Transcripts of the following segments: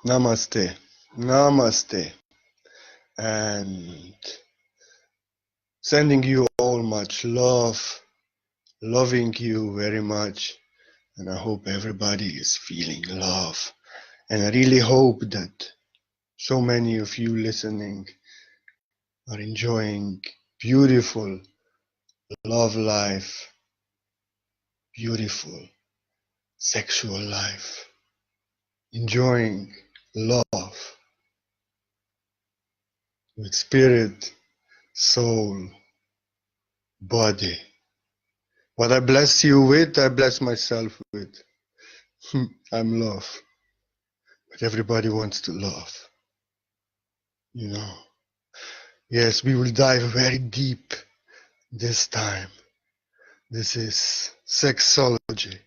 Namaste. Namaste. And sending you all much love, loving you very much. And I hope everybody is feeling love. And I really hope that so many of you listening are enjoying beautiful love life, beautiful sexual life, enjoying love with spirit, soul, body. What I bless you with, I bless myself with. I'm love, but everybody wants to love, you know. Yes, we will dive very deep this time. This is sexology,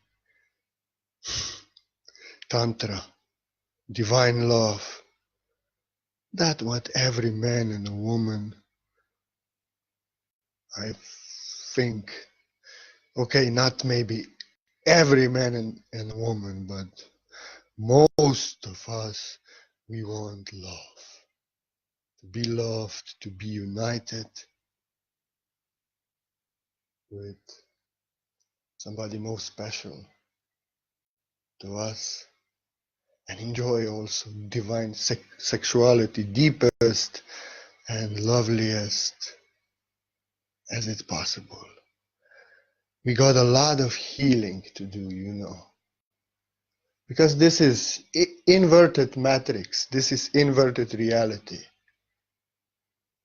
tantra, divine love. That what every man and a woman, I think, okay, not maybe every man and woman, but most of us, we want love. To be loved, to be united with somebody most special to us, and enjoy also divine sexuality, deepest and loveliest as it's possible. We got a lot of healing to do, you know, because this is inverted matrix. This is inverted reality.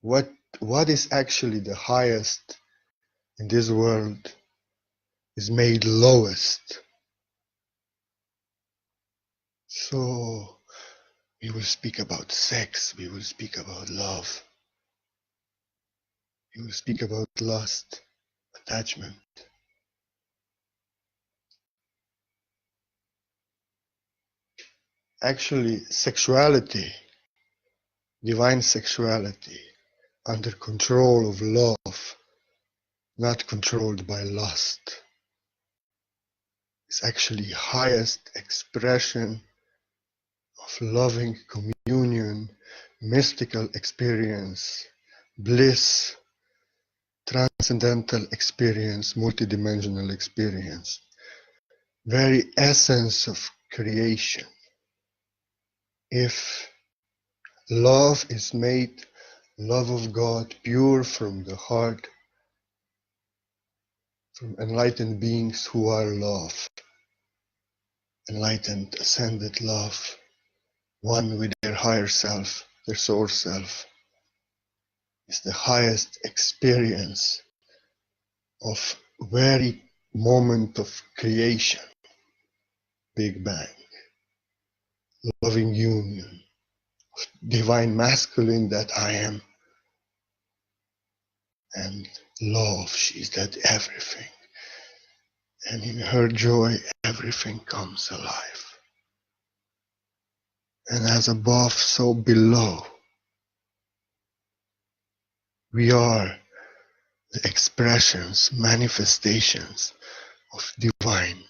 What is actually the highest in this world is made lowest. So we will speak about sex, we will speak about love, we will speak about lust, attachment. Actually, sexuality, divine sexuality, under control of love, not controlled by lust, is actually highest expression of loving communion, mystical experience, bliss, transcendental experience, multidimensional experience, very essence of creation. If love is made, love of God, pure from the heart, from enlightened beings who are love, enlightened, ascended love, one with their higher self, their source self, is the highest experience of very moment of creation, Big Bang, loving union, divine masculine that I am, and love, she's that everything. And in her joy, everything comes alive. And as above, so below, we are the expressions, manifestations of divine.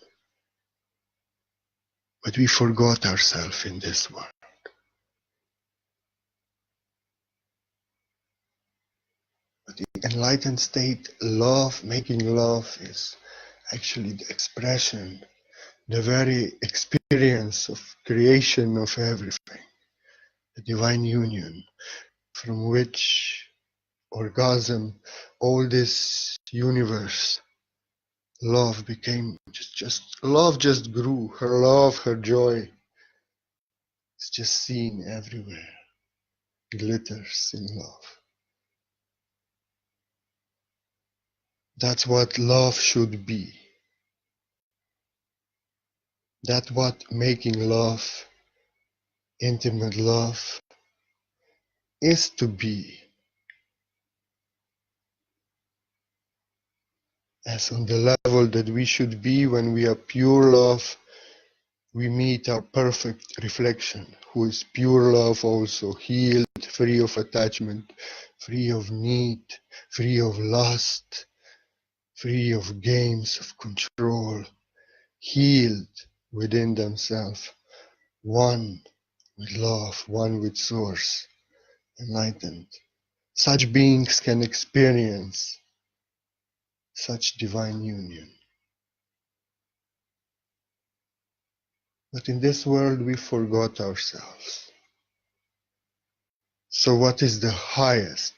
But we forgot ourselves in this world. But the enlightened state, love, making love, is actually the expression, the very experience of creation of everything, the divine union from which orgasm, all this universe, love became love just grew. Her love, her joy is just seen everywhere, glitters in love. That's what love should be. That's what making love, intimate love, is to be. As on the level that we should be when we are pure love, we meet our perfect reflection, who is pure love also, healed, free of attachment, free of need, free of lust, free of games of control, healed within themselves, one with love, one with source, enlightened. Such beings can experience such divine union. But in this world we forgot ourselves. So what is the highest?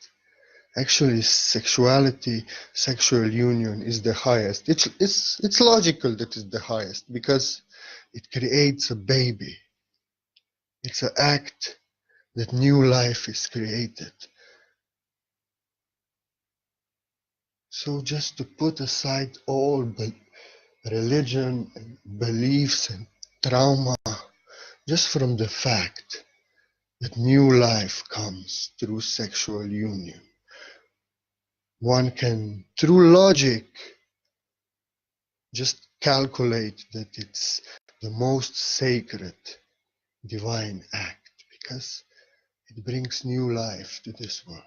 Actually, sexuality, sexual union is the highest. It's logical that it's the highest because it creates a baby. It's an act that new life is created. So just to put aside all religion and beliefs and trauma, just from the fact that new life comes through sexual union, one can, through logic, just calculate that it's the most sacred divine act because it brings new life to this world.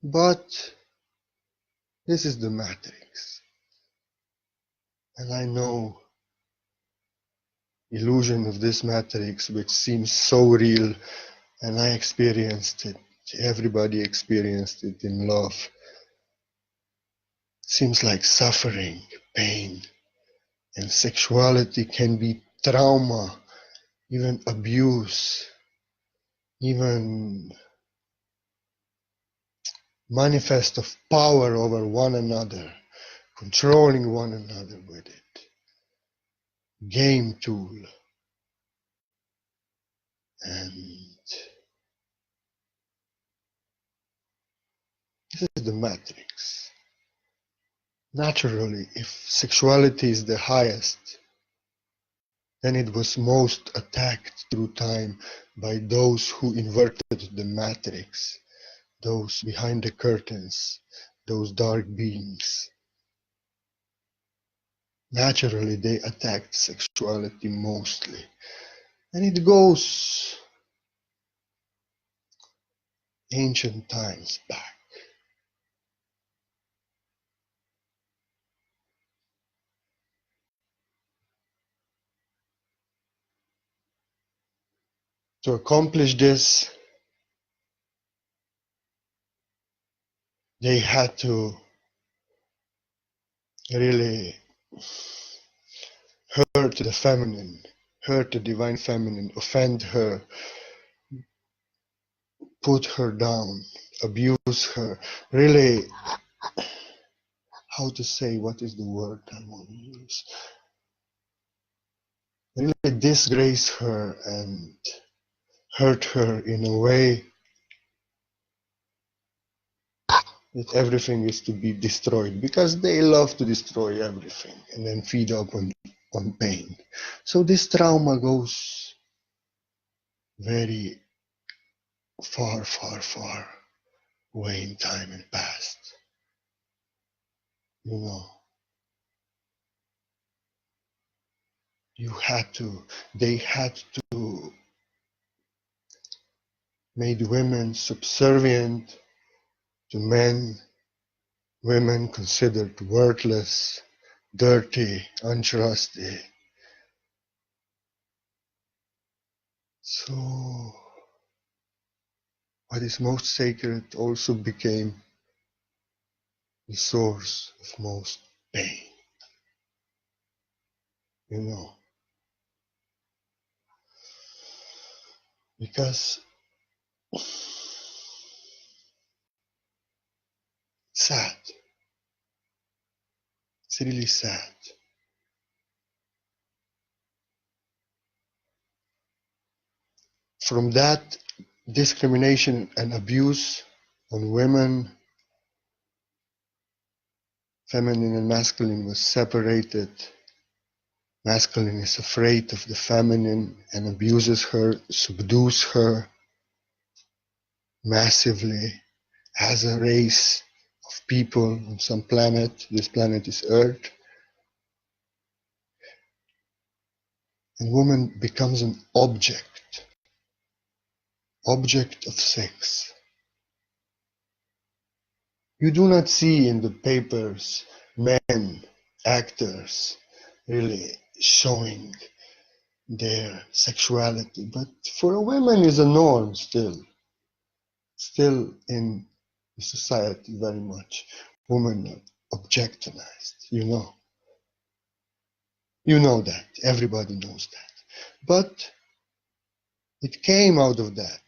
But this is the matrix, and I know illusion of this matrix which seems so real, and I experienced it, everybody experienced it in love. It seems like suffering, pain, and sexuality can be trauma, even abuse, even manifest of power over one another, controlling one another with it. Game tool. And this is the matrix. Naturally, if sexuality is the highest, then it was most attacked through time by those who inverted the matrix, those behind the curtains, those dark beings. Naturally, they attacked sexuality mostly. And it goes ancient times back. To accomplish this, they had to really hurt the feminine, hurt the divine feminine, offend her, put her down, abuse her, really, how to say, what is the word I want to use? Really disgrace her and hurt her in a way that everything is to be destroyed because they love to destroy everything and then feed up on pain. So this trauma goes very far, far, far away in time and past. You know, they had to made women subservient to men, women considered worthless, dirty, untrusty. So what is most sacred also became the source of most pain, you know, because it's sad. It's really sad. From that discrimination and abuse on women, feminine and masculine was separated. Masculine is afraid of the feminine and abuses her, subdues her massively as a race of people on some planet. This planet is Earth. And woman becomes an object of sex. You do not see in the papers men, actors, really showing their sexuality. But for a woman is a norm still in the society very much. Women are objectified, you know. You know that. Everybody knows that. But it came out of that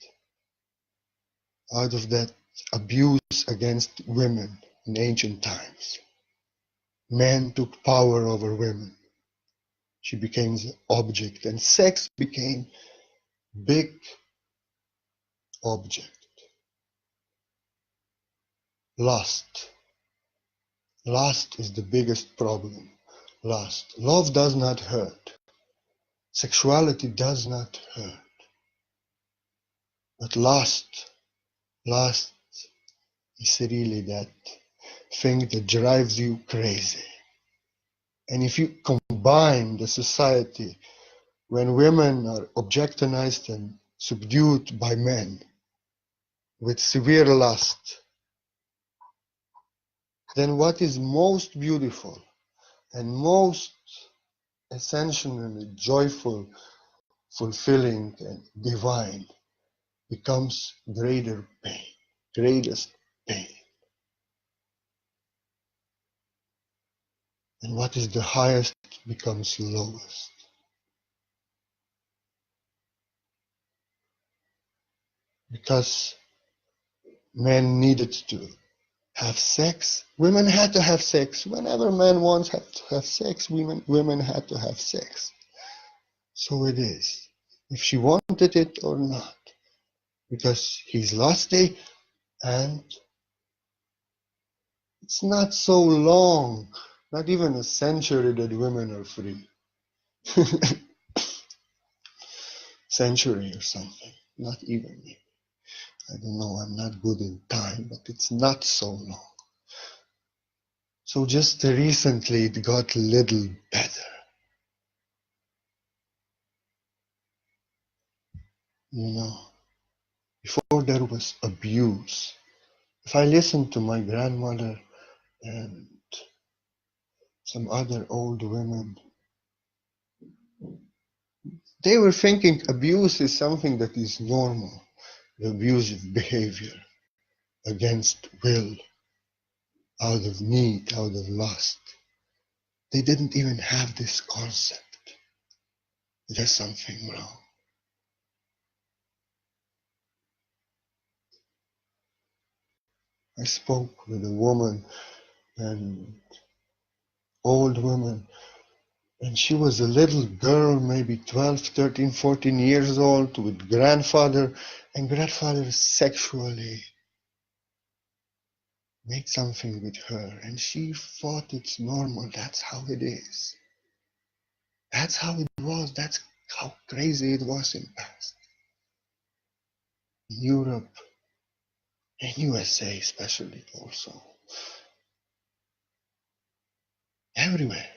abuse against women in ancient times. Men took power over women. She became the object, and sex became big object. Lust. Lust is the biggest problem. Lust. Love does not hurt. Sexuality does not hurt. But lust is really that thing that drives you crazy. And if you combine the society when women are objectified and subdued by men with severe lust, then what is most beautiful and most essentially joyful, fulfilling, and divine becomes greater pain, greatest pain. And what is the highest becomes lowest. Because men needed to have sex, women had to have sex. Whenever men wants to have sex, women had to have sex. So it is, if she wanted it or not. Because he's lusty, and it's not so long, not even a century that women are free. Century or something, not even. I don't know, I'm not good in time, but it's not so long. So just recently it got a little better. You know, before there was abuse. If I listen to my grandmother and some other old women, they were thinking abuse is something that is normal, the abusive behavior against will, out of need, out of lust. They didn't even have this concept. There's something wrong. I spoke with a woman, an old woman, and she was a little girl, maybe 12, 13, 14 years old, with grandfather, and grandfather sexually made something with her, and she thought it's normal. That's how it is. That's how it was. That's how crazy it was in past. In Europe, in USA especially also. Everywhere.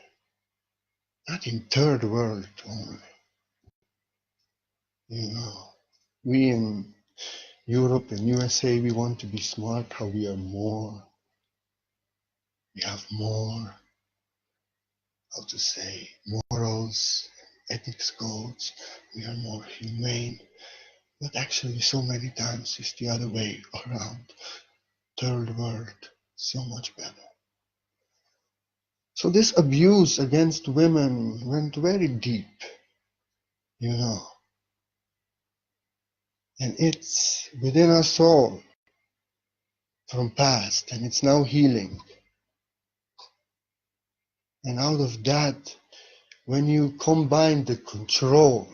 Not in third world only. You know. We in Europe and USA, we want to be smart, how we are more. We have more, how to say, morals, ethics codes. We are more humane. But actually, so many times it's the other way around. Third world, so much better. So this abuse against women went very deep, you know. And it's within us all from past, and it's now healing. And out of that, when you combine the control,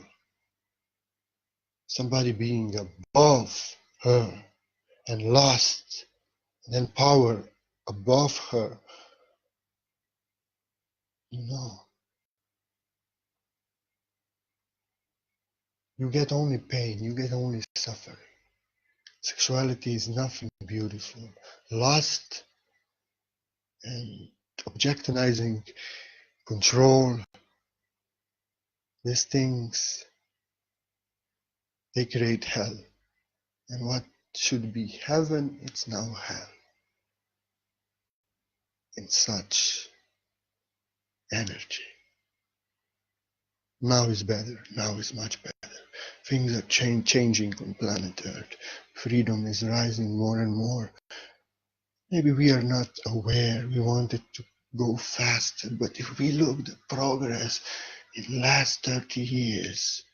somebody being above her, and lust, and then power above her, you know, you get only pain, you get only suffering. Sexuality is nothing beautiful. Lust and objectifying, control, these things, they create hell. And what should be heaven, it's now hell. In such energy. Now is better. Now is much better. Things are changing on planet Earth. Freedom is rising more and more. Maybe we are not aware. We want it to go faster. But if we look at the progress in the last 30 years,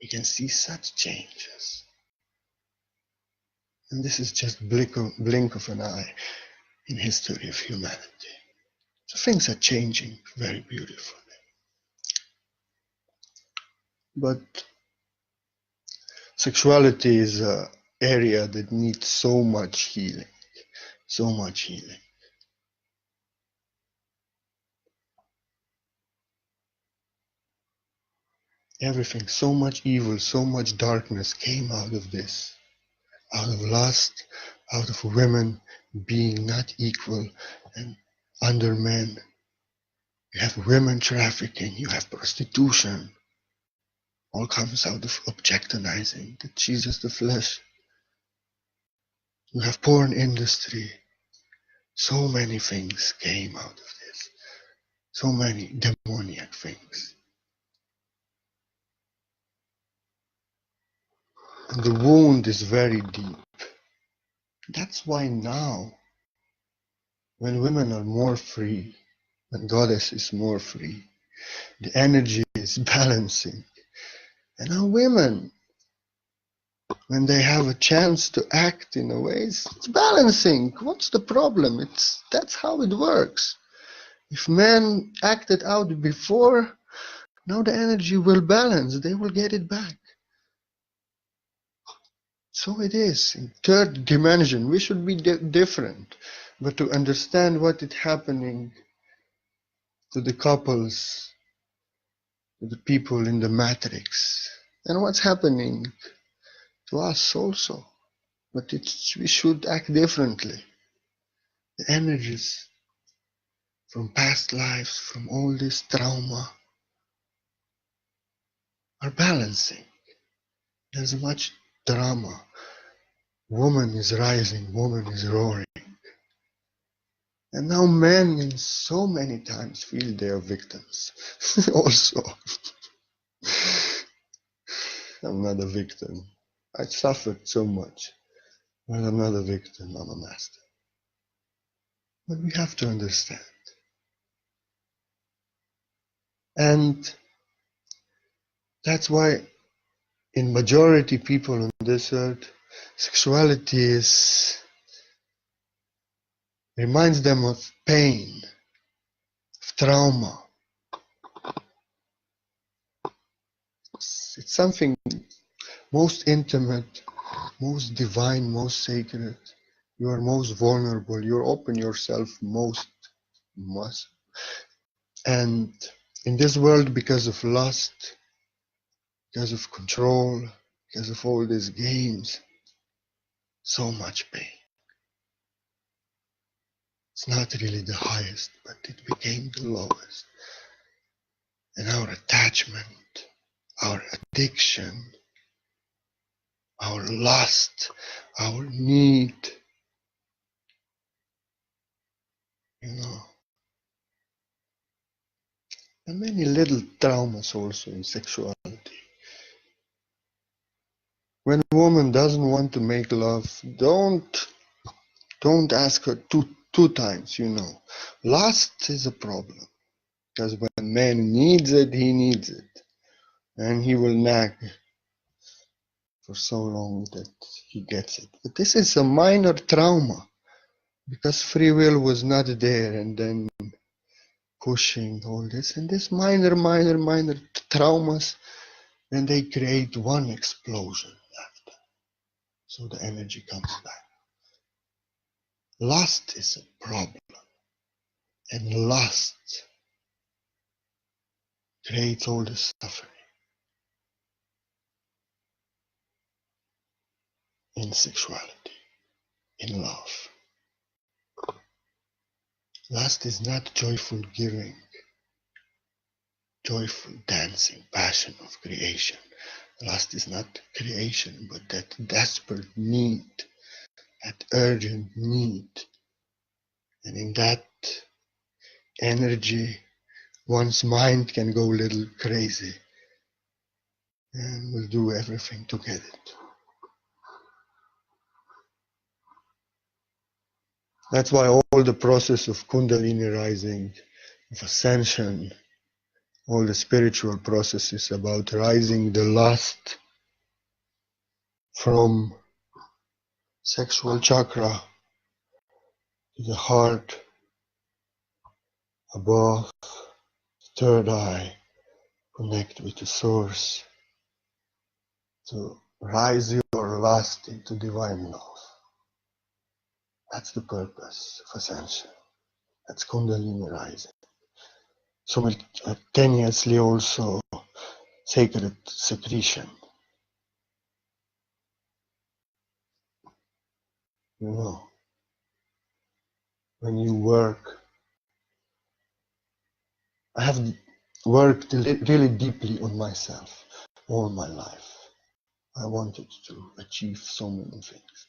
we can see such changes. And this is just blink of an eye in history of humanity. So things are changing very beautifully. But sexuality is an area that needs so much healing. So much healing. Everything, so much evil, so much darkness came out of this. Out of lust, out of women being not equal and under men. You have women trafficking, you have prostitution. All comes out of objectifying that she's just the flesh. You have porn industry. So many things came out of this. So many demoniac things. And the wound is very deep. That's why now, when women are more free, when Goddess is more free, the energy is balancing. And now women, when they have a chance to act in a way, it's balancing. What's the problem? That's how it works. If men acted out before, now the energy will balance. They will get it back. So it is. In third dimension, we should be different. But to understand what is happening to the couples, to the people in the matrix, and what's happening to us also. But we should act differently. The energies from past lives, from all this trauma, are balancing. There's much drama. Woman is rising, woman is roaring. And now men in so many times feel they are victims. Also, I'm not a victim. I suffered so much. But I'm not a victim, I'm a master. But we have to understand. And that's why in majority people on this earth, sexuality reminds them of pain, of trauma. It's something most intimate, most divine, most sacred. You are most vulnerable. You open yourself most. And in this world, because of lust, because of control, because of all these games, so much pain. It's not really the highest, but it became the lowest. And our attachment, our addiction, our lust, our need, and many little traumas also in sexuality. When a woman doesn't want to make love, don't ask her two times, Lust is a problem. Because when man needs it, he needs it. And he will nag for so long that he gets it. But this is a minor trauma. Because free will was not there, and then pushing all this. And this minor traumas, then they create one explosion after. So the energy comes back. Lust is a problem. And lust creates all the suffering in sexuality, in love. Lust is not joyful giving, joyful dancing, passion of creation. Lust is not creation, but that desperate need, that urgent need. And in that energy one's mind can go a little crazy, and we'll do everything to get it. That's why all the process of Kundalini rising, of ascension, all the spiritual process is about rising the lust from sexual chakra to the heart, above, third eye, connect with the source, to rise your lust into divine love. That's the purpose of ascension. That's Kundalini rising. Simultaneously also sacred secretion. You know, when you work, I have worked really deeply on myself all my life. I wanted to achieve so many things.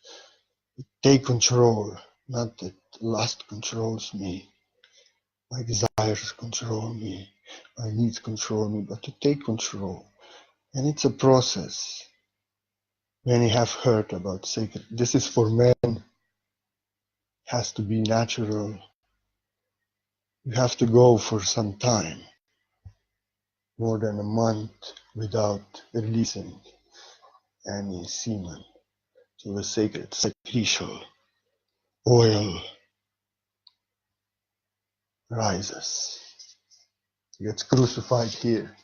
Take control, not that lust controls me, my desires control me, my needs control me, but to take control. And it's a process. Many have heard about sacred. This is for men, has to be natural. You have to go for some time, more than a month, without releasing any semen. So the sacred secretion oil rises. He gets crucified here,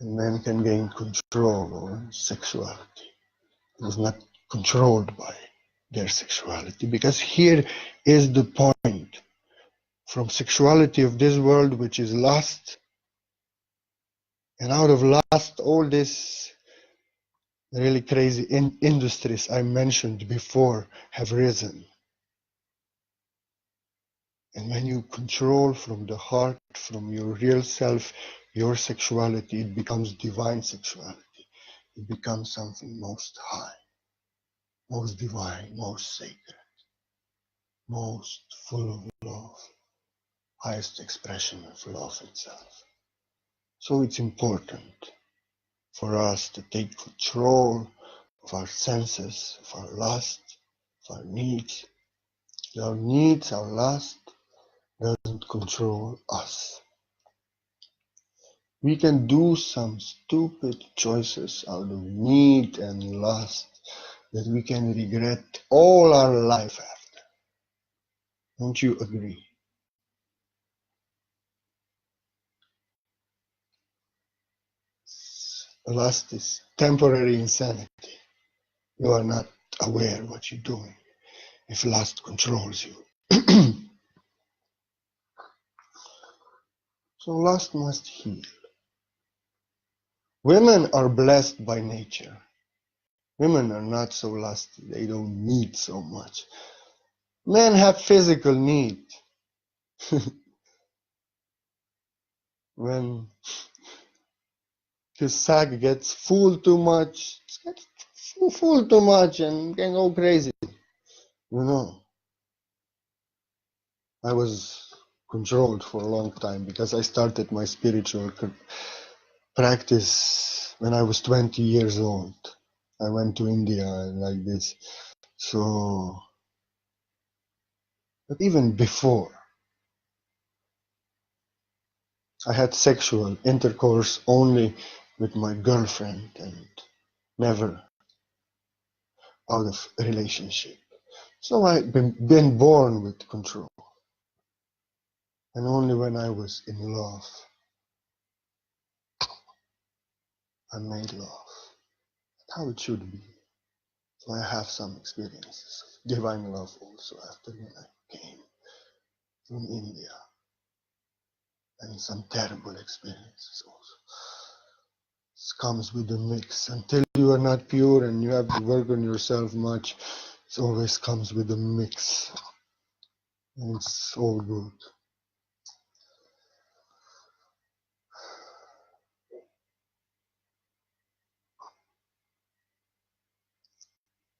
and men can gain control over sexuality. It is not controlled by their sexuality, because here is the point. From sexuality of this world, which is lust, and out of lust, all these really crazy industries I mentioned before have risen. And when you control from the heart, from your real self, your sexuality, it becomes divine sexuality. It becomes something most high, most divine, most sacred, most full of love, highest expression of love itself. So it's important for us to take control of our senses, of our lust, of our needs. Our needs, our lust doesn't control us. We can do some stupid choices out of need and lust that we can regret all our life after. Don't you agree? Lust is temporary insanity. You are not aware what you're doing if lust controls you. So lust must heal. Women are blessed by nature. Women are not so lusty. They don't need so much. Men have physical need. When his sack gets full too much, it gets full too much and can go crazy. You know, I was controlled for a long time because I started my spiritual practice when I was 20 years old. I went to India and like this. So, but even before, I had sexual intercourse only with my girlfriend and never out of a relationship. So I've been born with control. And only when I was in love, I made love. That's how it should be. So I have some experiences of divine love also after when I came from India. And some terrible experiences also. It comes with a mix. Until you are not pure and you have to work on yourself much, it always comes with a mix. And it's all good.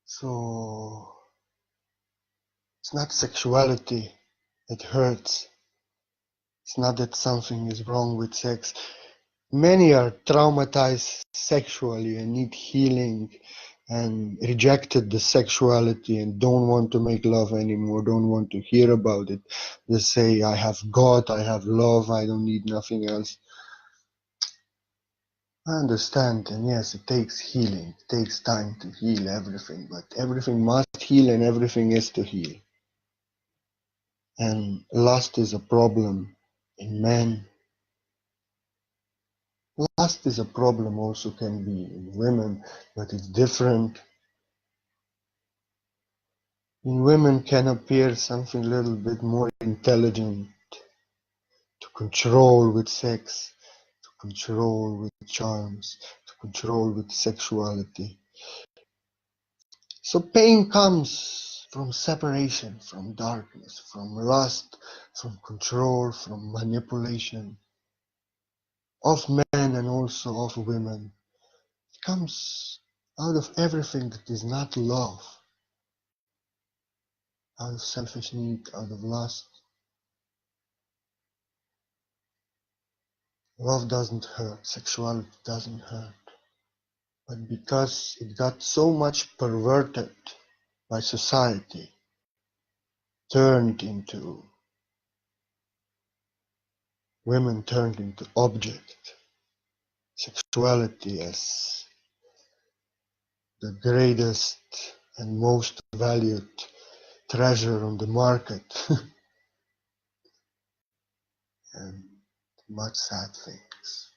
So it's not sexuality that hurts. It's not that something is wrong with sex. Many are traumatized sexually and need healing and rejected the sexuality and don't want to make love anymore, don't want to hear about it. They say, I have God, I have love, I don't need nothing else. I understand, and yes, it takes healing. It takes time to heal everything, but everything must heal and everything is to heal. And lust is a problem in men. Lust is a problem also can be in women, but it's different. In women can appear something a little bit more intelligent, to control with sex, to control with charms, to control with sexuality. So pain comes from separation, from darkness, from lust, from control, from manipulation of men and also of women. It comes out of everything that is not love, out of selfish need, out of lust. Love doesn't hurt, sexuality doesn't hurt. But because it got so much perverted by society, turned into women turned into object, sexuality as the greatest and most valued treasure on the market, and much sad things.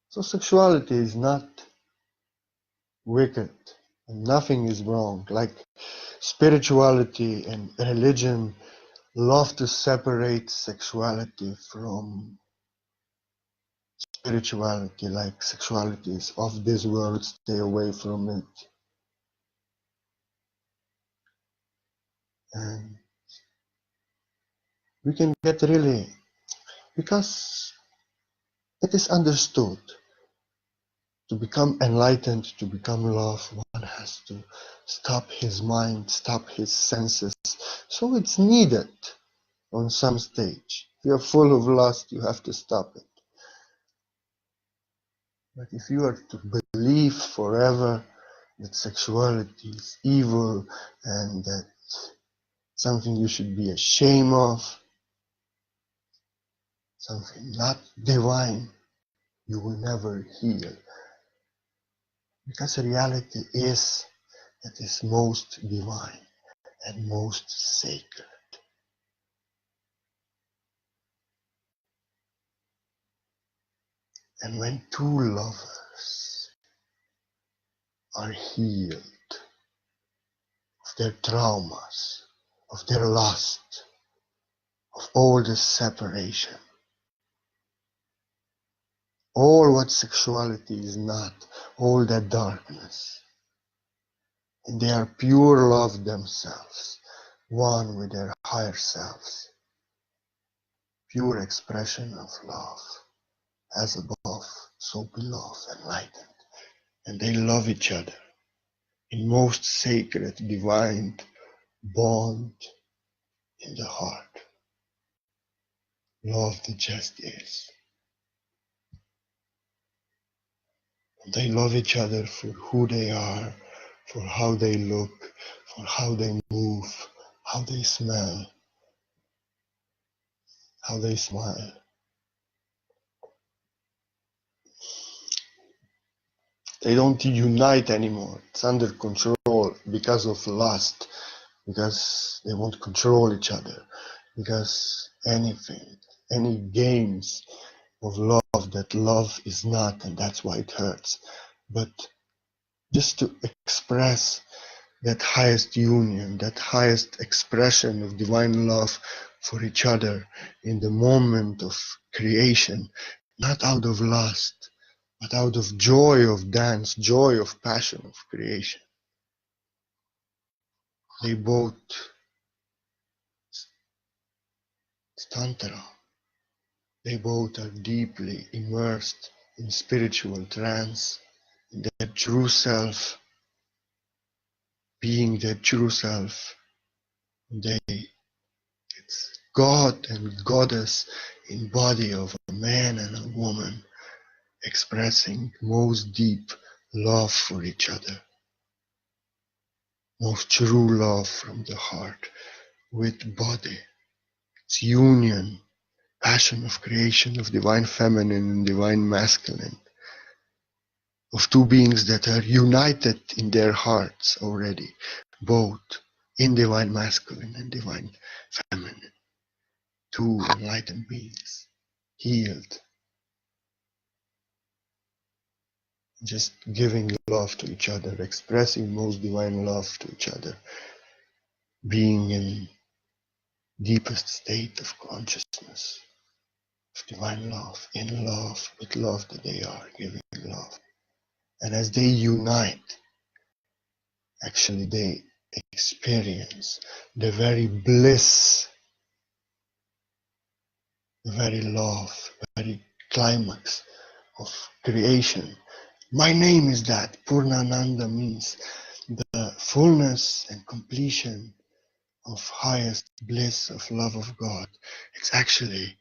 So sexuality is not wicked and nothing is wrong. Like spirituality and religion love to separate sexuality from spirituality, like sexuality is of this world, stay away from it. And we can get really, because it is understood, to become enlightened, to become love, one has to stop his mind, stop his senses. So it's needed on some stage. If you're full of lust, you have to stop it. But if you are to believe forever that sexuality is evil and that something you should be ashamed of, something not divine, you will never heal. Because reality is that is most divine and most sacred. And when two lovers are healed of their traumas, of their lust, of all the separation, all what sexuality is not, all that darkness, and they are pure love themselves, one with their higher selves, pure expression of love, as above, so below, enlightened, and they love each other in most sacred, divine bond in the heart. Love that just is. And they love each other for who they are, for how they look, for how they move, how they smell, how they smile. They don't unite anymore. It's under control because of lust, because they want to control each other, because anything, any games of love that love is not, and that's why it hurts. But just to express that highest union, that highest expression of divine love for each other in the moment of creation, not out of lust, but out of joy of dance, joy of passion of creation. They both tantra. They both are deeply immersed in spiritual trance, in their true self, being their true self. It's God and Goddess in body of a man and a woman, expressing most deep love for each other, most true love from the heart with body. It's union, passion of creation of divine feminine and divine masculine, of two beings that are united in their hearts already, both in divine masculine and divine feminine, two enlightened beings, healed, just giving love to each other, expressing most divine love to each other, being in deepest state of consciousness, of divine love, in love, with love that they are giving love. And as they unite, actually they experience the very bliss, the very love, the very climax of creation. My name is that. Purnananda means the fullness and completion of highest bliss of love of God. It's actually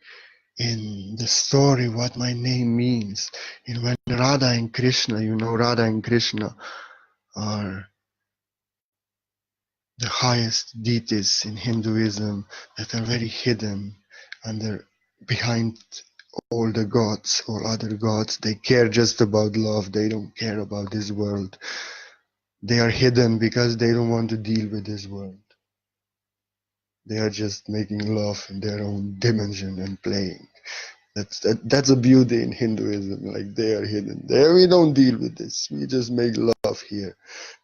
in the story what my name means. And when Radha and Krishna, Radha and Krishna are the highest deities in Hinduism that are very hidden under behind all the gods, all other gods. They care just about love. They don't care about this world. They are hidden because they don't want to deal with this world. They are just making love in their own dimension and playing. That's a beauty in Hinduism. Like they are hidden. There we don't deal with this. We just make love here,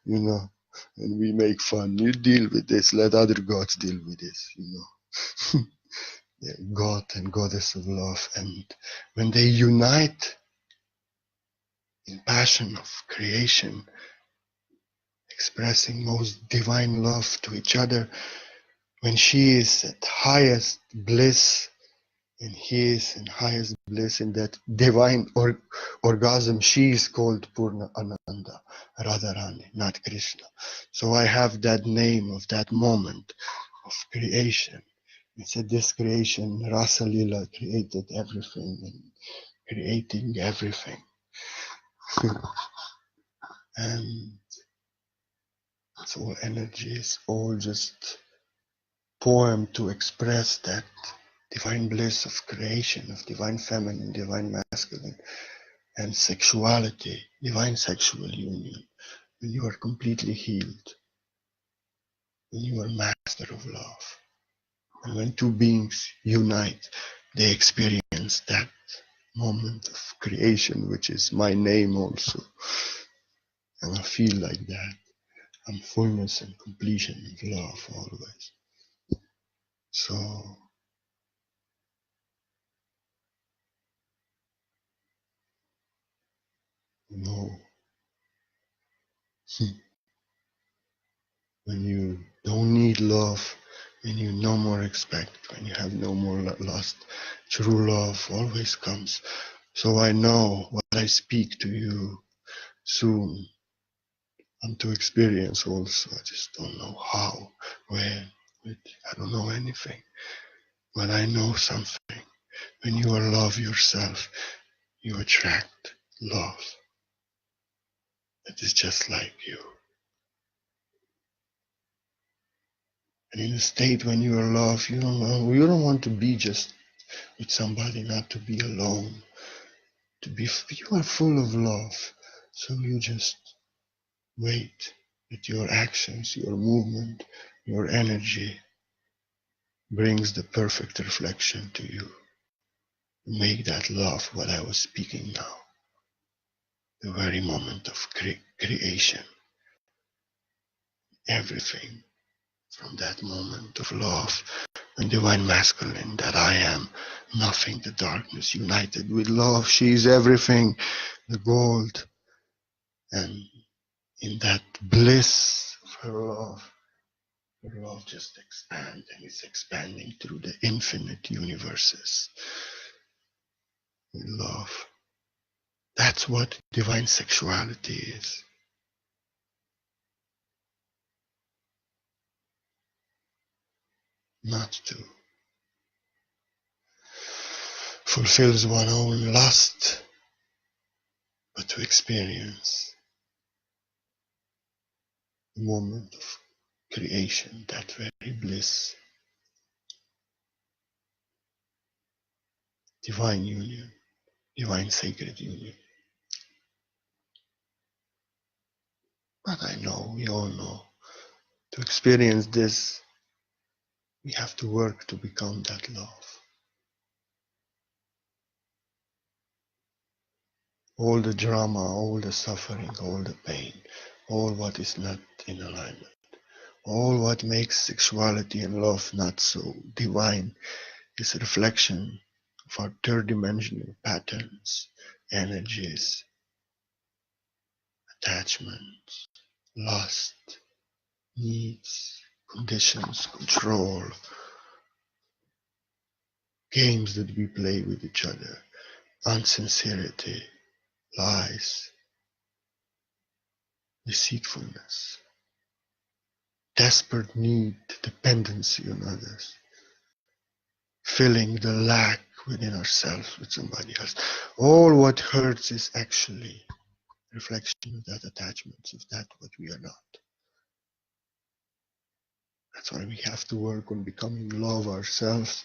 and we make fun. You deal with this. Let other gods deal with this. They're God and Goddess of love, and when they unite in passion of creation, expressing most divine love to each other, when she is at highest bliss and he is in highest bliss in that divine orgasm, she is called Purna Ananda, Radharani, not Krishna. So I have that name of that moment of creation. It's at this creation, Rasa Lila created everything and creating everything. And it's all energies, all just poem to express that divine bliss of creation, of divine feminine, divine masculine, and sexuality, divine sexual union, when you are completely healed, when you are master of love. And when two beings unite, they experience that moment of creation, which is my name also. And I feel like that. I'm fullness and completion of love always. So, you know, when you don't need love, when you no more expect, when you have no more lust, true love always comes. So I know what I speak to you soon. I'm to experience also. I just don't know how, when, I don't know anything. But I know something. When you are love yourself, you attract love that is just like you. And in a state when you are love, you don't want to be just with somebody, not to be alone. You are full of love. So you just wait that your actions, your movement, your energy brings the perfect reflection to you. Make that love what I was speaking now. The very moment of creation. Everything from that moment of love and divine masculine that I am nothing, the darkness united with love. She is everything, the gold. And in that bliss of her love just expands and is expanding through the infinite universes with love. That's what divine sexuality is. Not to fulfills one's own lust, but to experience the moment of creation, that very bliss, divine union, divine sacred union. But I know, we all know, to experience this, we have to work to become that love. All the drama, all the suffering, all the pain, all what is not in alignment, all what makes sexuality and love not so divine is a reflection of our third dimensional patterns, energies, attachments, lust, needs, conditions, control, games that we play with each other, insincerity, lies, deceitfulness, desperate need, dependency on others, filling the lack within ourselves with somebody else. All what hurts is actually a reflection of that attachment, of that what we are not. That's why we have to work on becoming love ourselves,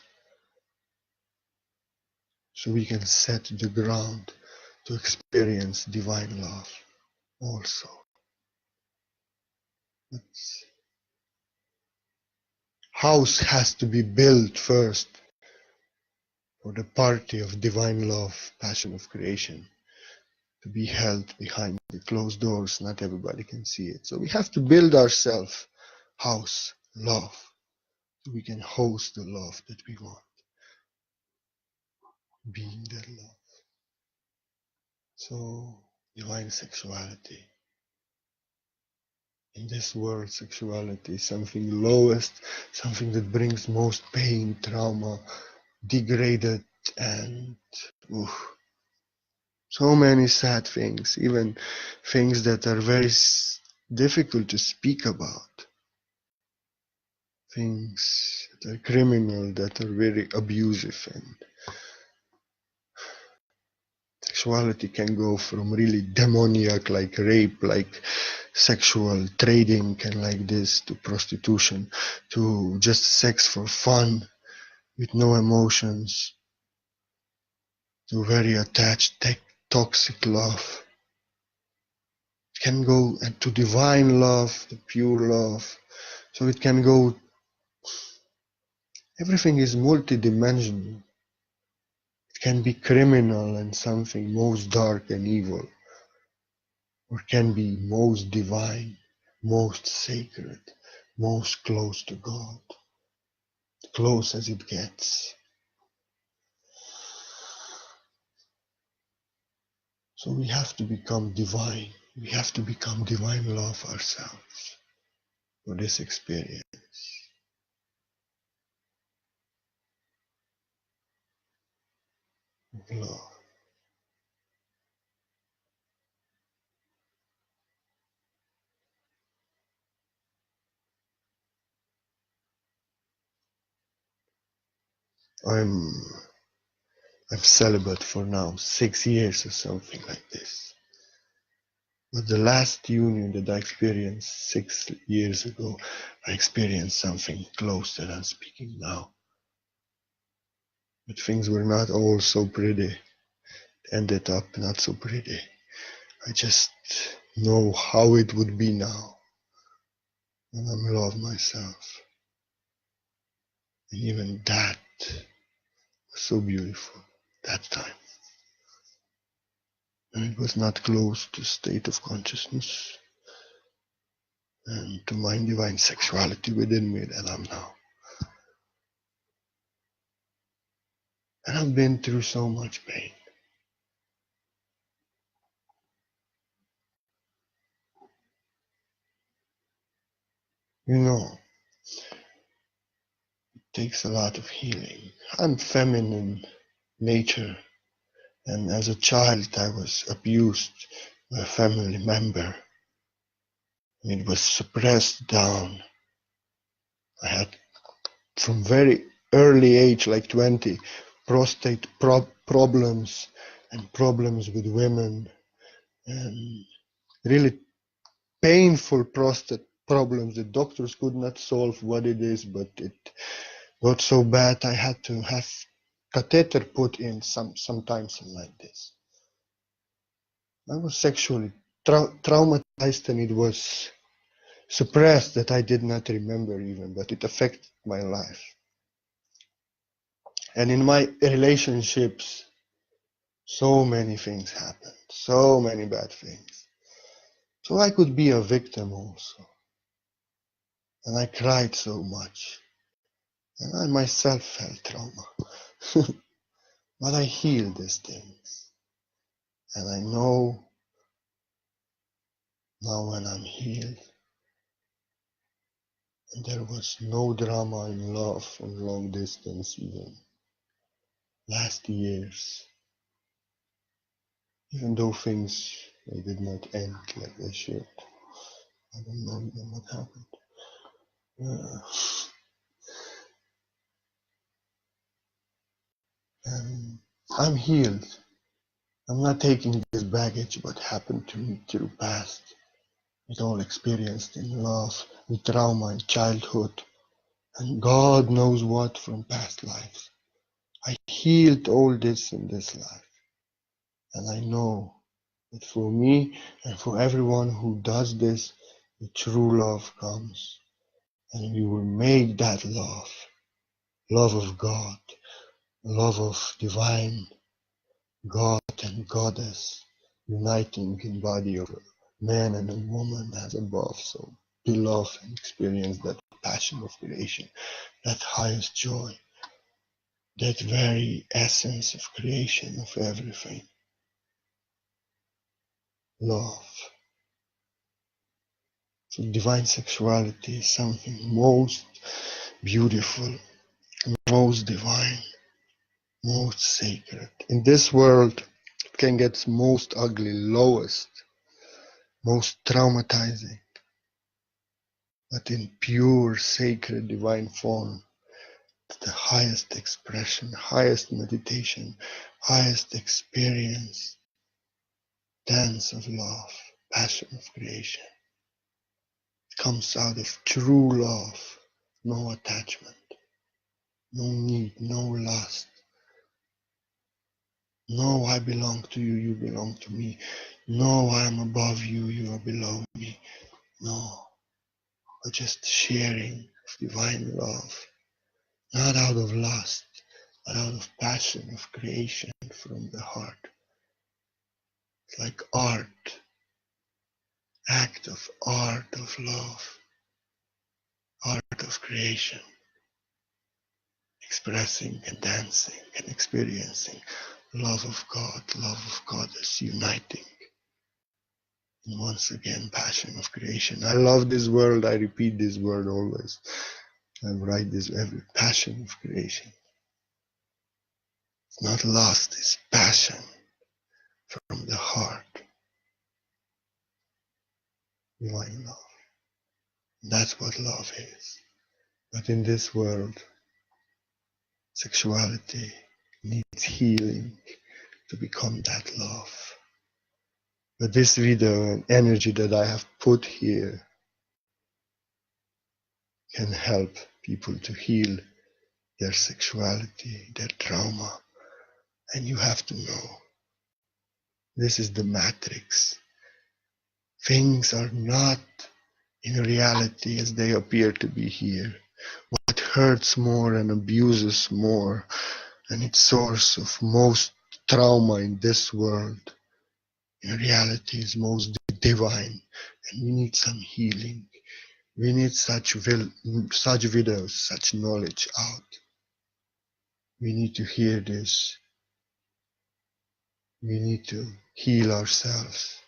so we can set the ground to experience divine love also. House has to be built first for the party of divine love, passion of creation, to be held behind the closed doors. Not everybody can see it. So we have to build ourselves house, love, so we can host the love that we want, being that love. So divine sexuality. In this world, sexuality is something lowest, something that brings most pain, trauma, degraded, and so many sad things, even things that are very difficult to speak about, things that are criminal, that are very abusive. And sexuality can go from really demoniac, like rape, like sexual trading, and like this, to prostitution, to just sex for fun with no emotions, to very attached, toxic love. It can go to divine love, the pure love. So it can go, everything is multidimensional. It can be criminal and something most dark and evil, or can be most divine, most sacred, most close to God, close as it gets. So we have to become divine. We have to become divine love ourselves for this experience. Love. I'm celibate for now 6 years or something like this. But the last union that I experienced 6 years ago, I experienced something close that I'm speaking now. But things were not all so pretty. Ended up not so pretty. I just know how it would be now. And I'm in love myself. And even that was so beautiful that time. And it was not close to state of consciousness and to my divine sexuality within me that I'm now. And I've been through so much pain. You know, it takes a lot of healing. I'm feminine nature, and as a child I was abused by a family member. It was suppressed down. I had, from very early age, like 20, problems and problems with women and really painful prostate problems. The doctors could not solve what it is, but it got so bad I had to have catheter put in sometimes like this. I was sexually traumatized, and it was suppressed that I did not remember even, but it affected my life. And in my relationships, so many things happened, so many bad things. So I could be a victim also. And I cried so much. And I myself felt trauma. But I healed these things. And I know now when I'm healed, and there was no drama in love from long distance even last years, even though things they did not end like they should. I don't know even what happened. And I'm healed. I'm not taking this baggage what happened to me through past. It all experienced in love, with trauma in childhood, and God knows what from past lives. I healed all this in this life. And I know that for me and for everyone who does this, the true love comes. And we will make that love of God, love of divine God and Goddess, uniting in body of a man and a woman as above. So be love and experience that passion of creation, that highest joy, that very essence of creation of everything. Love. So divine sexuality is something most beautiful, most divine, most sacred. In this world, it can get most ugly, lowest, most traumatizing. But in pure, sacred, divine form, the highest expression, highest meditation, highest experience, dance of love, passion of creation. It comes out of true love, no attachment, no need, no lust. No, I belong to you, you belong to me. No, I am above you, you are below me. No, but just sharing of divine love. Not out of lust, but out of passion of creation from the heart. It's like art, act of art of love, art of creation, expressing and dancing and experiencing love of God, love of Goddess, uniting. And once again, passion of creation. I love this word, I repeat this word always. I write this every passion of creation. It's not lust, it's passion from the heart. Divine love. That's what love is. But in this world, sexuality needs healing to become that love. But this video and energy that I have put here can help people to heal their sexuality, their trauma. And you have to know, this is the matrix. Things are not in reality as they appear to be here. What hurts more and abuses more, and it's source of most trauma in this world, in reality is most divine. And we need some healing. We need such videos, such knowledge out. We need to hear this. We need to heal ourselves.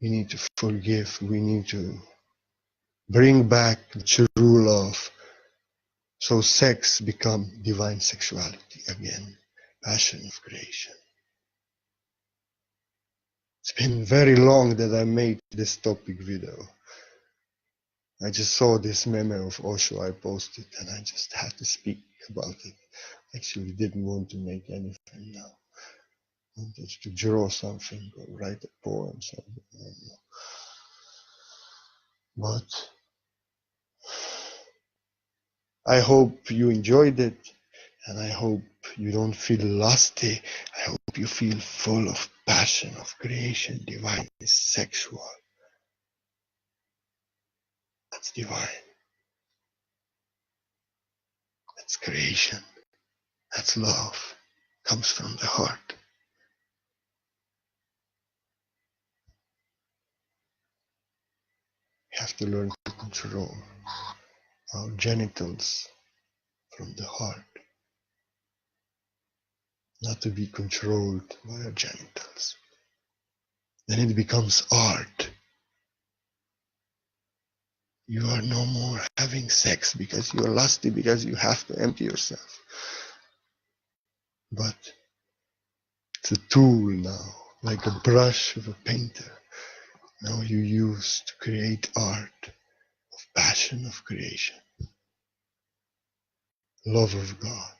We need to forgive. We need to bring back true love. So sex become divine sexuality again. Passion of creation. It's been very long that I made this topic video. I just saw this meme of Osho I posted and I just had to speak about it. actually didn't want to make anything now. I wanted to draw something or write a poem, something. I don't know. But I hope you enjoyed it, and I hope you don't feel lusty. I hope you feel full of passion, of creation. Divine is sexual. That's divine. That's creation. That's love. Comes from the heart. We have to learn to control our genitals from the heart, not to be controlled by our genitals. Then it becomes art. You are no more having sex because you are lusty, because you have to empty yourself. But it's a tool now, like a brush of a painter. Now you use to create art of passion, of creation, love of God,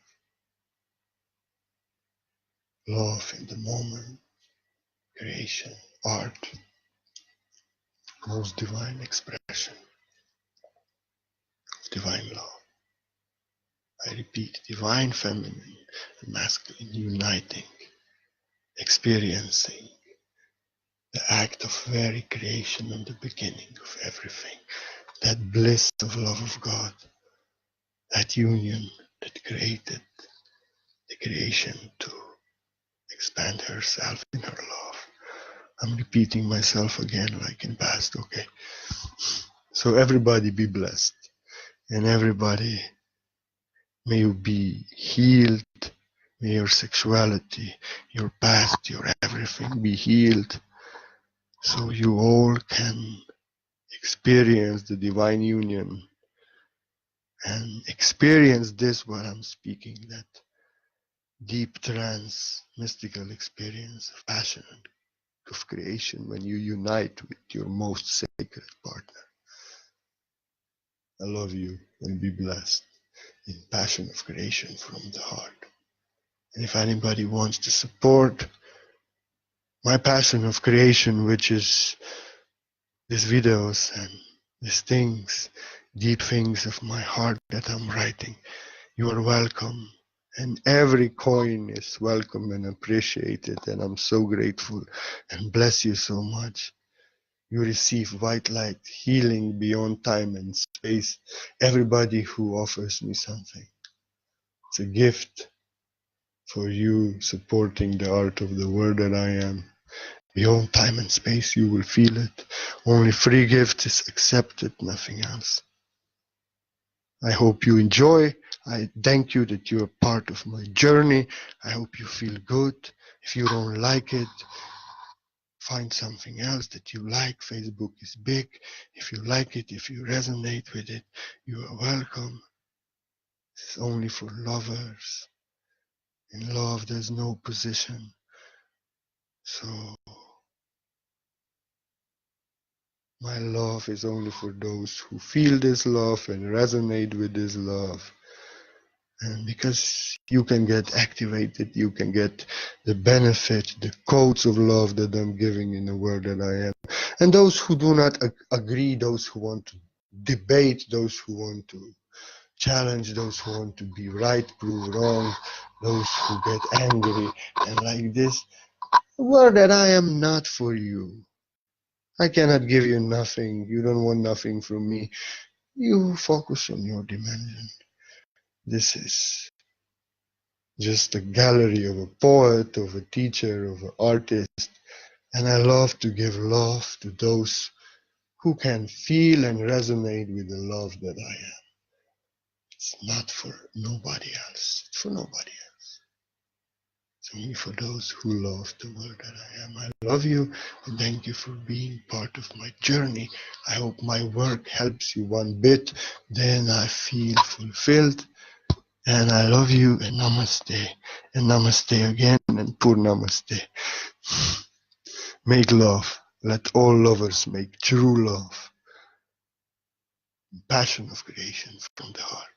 love in the moment, creation, art, most divine expression of divine love. I repeat, divine feminine and masculine uniting, experiencing the act of very creation and the beginning of everything, that bliss of love of God, that union that created the creation to expand herself in her love. I'm repeating myself again like in past, okay? So everybody be blessed, and everybody may you be healed. May your sexuality, your past, your everything be healed, so you all can experience the divine union and experience this while I'm speaking, that deep trance, mystical experience of passion, of creation when you unite with your most sacred partner. I love you and be blessed in passion of creation from the heart. And if anybody wants to support my passion of creation, which is these videos and these things, deep things of my heart that I'm writing, you are welcome. And every coin is welcome and appreciated. And I'm so grateful and bless you so much. You receive white light, healing beyond time and space. Everybody who offers me something, it's a gift for you supporting the art of the word that I am. Beyond time and space, you will feel it. Only free gift is accepted, nothing else. I hope you enjoy. I thank you that you are part of my journey. I hope you feel good. If you don't like it, find something else that you like. Facebook is big. If you like it, if you resonate with it, you are welcome. It's only for lovers. In love, there's no position. So my love is only for those who feel this love and resonate with this love. And because you can get activated, you can get the benefit, the codes of love that I'm giving in the word that I am. And those who do not agree, those who want to debate, those who want to challenge, those who want to be right, prove wrong, those who get angry and like this, the word that I am not for you. I cannot give you nothing. You don't want nothing from me. You focus on your dimension. This is just a gallery of a poet, of a teacher, of an artist. And I love to give love to those who can feel and resonate with the love that I am. It's not for nobody else. It's for nobody else. It's only for those who love the word that I am. I love you and thank you for being part of my journey. I hope my work helps you one bit. Then I feel fulfilled. And I love you and namaste. And namaste again and pur namaste. Make love. Let all lovers make true love. Passion of creation from the heart.